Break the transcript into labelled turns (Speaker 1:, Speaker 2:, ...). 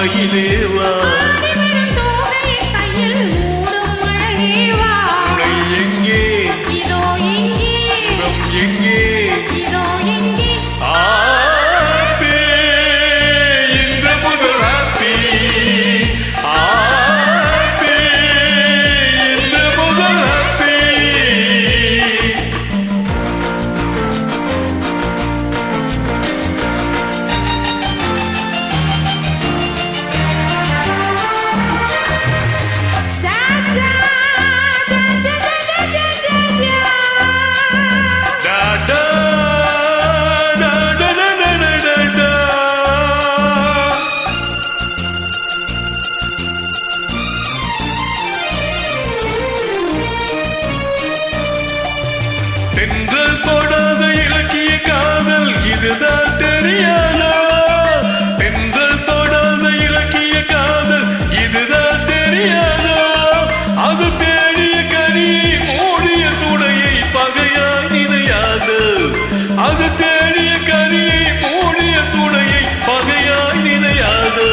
Speaker 1: மயிலேவா எங்கே எங்கே ஹாப்பி இன்று முதல் ஹாப்பி ஹாப்பி இன்று முதல் ஹாப்பி தென்றல் தொடாத இலக்கிய காதல் இதுதான் தெரியாதா தென்றல் தொடாத இலக்கிய காதல் இதுதான் தெரியாதா அது தேடிய கனியை மூடிய துணையை பகையாய் நினையாது அது தேடிய கனியை மூடிய துணையை பகையாய் நினையாது